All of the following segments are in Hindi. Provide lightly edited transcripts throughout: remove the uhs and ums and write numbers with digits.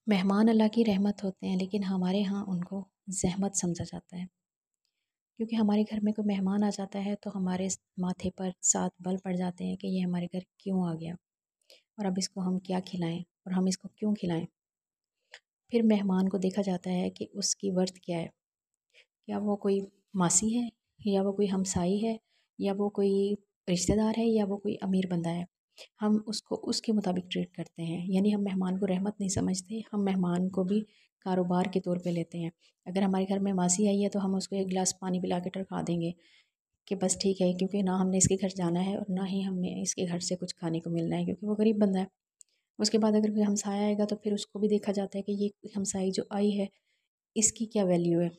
मेहमान अल्लाह की रहमत होते हैं, लेकिन हमारे यहाँ उनको ज़हमत समझा जाता है। क्योंकि हमारे घर में कोई मेहमान आ जाता है तो हमारे माथे पर 7 बल पड़ जाते हैं कि ये हमारे घर क्यों आ गया और अब इसको हम क्या खिलाएँ और हम इसको क्यों खिलाएँ। फिर मेहमान को देखा जाता है कि उसकी वर्थ क्या है। क्या वो कोई मासी है, या वो कोई हमसाई है, या वो कोई रिश्तेदार है, या वो कोई अमीर बंदा है। हम उसको उसके मुताबिक ट्रीट करते हैं, यानी हम मेहमान को रहमत नहीं समझते, हम मेहमान को भी कारोबार के तौर पे लेते हैं। अगर हमारे घर में मासी आई है तो हम उसको 1 गिलास पानी पिला के टरका देंगे कि बस ठीक है, क्योंकि ना हमने इसके घर जाना है और ना ही हमें इसके घर से कुछ खाने को मिलना है, क्योंकि वो गरीब बंदा है। उसके बाद अगर कोई हमसाया आएगा तो फिर उसको भी देखा जाता है कि ये हमसाई जो आई है, इसकी क्या वैल्यू है,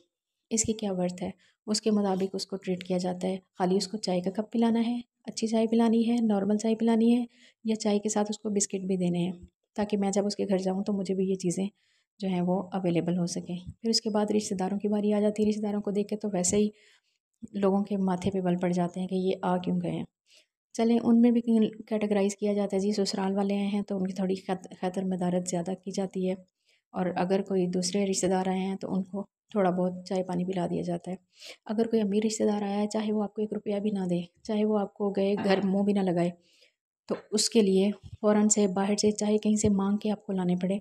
इसकी क्या वर्थ है। उसके मुताबिक उसको ट्रीट किया जाता है। खाली उसको चाय का कप पिलाना है, अच्छी चाय पिलानी है, नॉर्मल चाय पिलानी है, या चाय के साथ उसको बिस्किट भी देने हैं, ताकि मैं जब उसके घर जाऊँ तो मुझे भी ये चीज़ें जो हैं वो अवेलेबल हो सकें। फिर उसके बाद रिश्तेदारों की बारी आ जाती है। रिश्तेदारों को देख के तो वैसे ही लोगों के माथे पे बल पड़ जाते हैं कि ये आ क्यों गए हैं। चलें, उनमें भी कैटेगराइज़ किया जाता है जी। ससुराल वाले आए हैं तो उनकी थोड़ी खैतर मदारत ज़्यादा की जाती है, और अगर कोई दूसरे रिश्तेदार आए हैं तो उनको थोड़ा बहुत चाय पानी पिला दिया जाता है। अगर कोई अमीर रिश्तेदार आया है, चाहे वो आपको 1 रुपया भी ना दे, चाहे वो आपको गए घर मुँह भी ना लगाए, तो उसके लिए फ़ौरन से बाहर से चाहे कहीं से माँग के आपको लाने पड़े,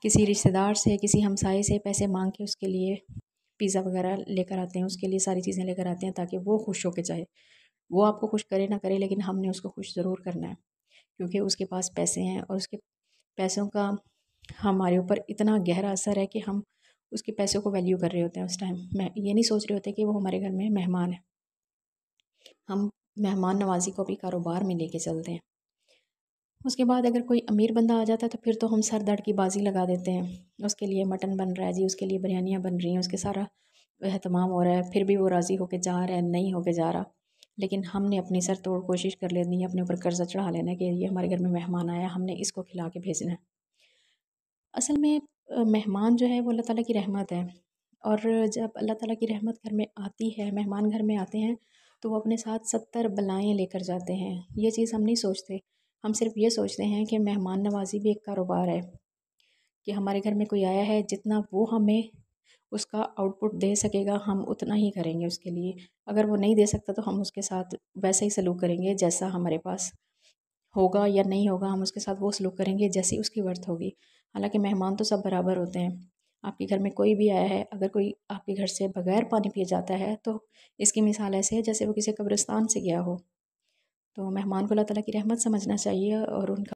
किसी रिश्तेदार से, किसी हमसाये से पैसे माँग के उसके लिए पिज़्ज़ा वगैरह लेकर आते हैं, उसके लिए सारी चीज़ें लेकर आते हैं ताकि वो खुश होके जाए। वो आपको खुश करे ना करे, लेकिन हमने उसको खुश ज़रूर करना है, क्योंकि उसके पास पैसे हैं और उसके पैसों का हमारे ऊपर इतना गहरा असर है कि हम उसके पैसों को वैल्यू कर रहे होते हैं उस टाइम। मैं ये नहीं सोच रहे होते कि वो हमारे घर में मेहमान है। हम मेहमान नवाज़ी को भी कारोबार में लेके चलते हैं। उसके बाद अगर कोई अमीर बंदा आ जाता है तो फिर तो हम सर दर्द की बाजी लगा देते हैं। उसके लिए मटन बन रहा है जी, उसके लिए बिरयानियाँ बन रही हैं, उसके सारा एहतमाम हो रहा है, फिर भी वो राज़ी होके जा रहा है, नहीं होके जा रहा। लेकिन हमने अपनी सर तोड़ कोशिश कर लेनी है, अपने ऊपर कर्जा चढ़ा लेना है कि ये हमारे घर में मेहमान आया, हमने इसको खिला के भेजना है। असल में मेहमान जो है वो अल्लाह ताला की रहमत है, और जब अल्लाह ताला की रहमत घर में आती है, मेहमान घर में आते हैं, तो वो अपने साथ 70 बलाएँ लेकर जाते हैं। ये चीज़ हम नहीं सोचते। हम सिर्फ़ ये सोचते हैं कि मेहमान नवाज़ी भी एक कारोबार है, कि हमारे घर में कोई आया है, जितना वो हमें उसका आउटपुट दे सकेगा हम उतना ही करेंगे उसके लिए। अगर वो नहीं दे सकता तो हम उसके साथ वैसा ही सलूक करेंगे जैसा हमारे पास होगा, या नहीं होगा हम उसके साथ वो सलूक करेंगे जैसी उसकी वर्थ होगी। हालाँकि मेहमान तो सब बराबर होते हैं। आपके घर में कोई भी आया है, अगर कोई आपके घर से बगैर पानी पिए जाता है तो इसकी मिसाल ऐसे है जैसे वो किसी कब्रिस्तान से गया हो। तो मेहमान को अल्लाह ताला की रहमत समझना चाहिए और उनका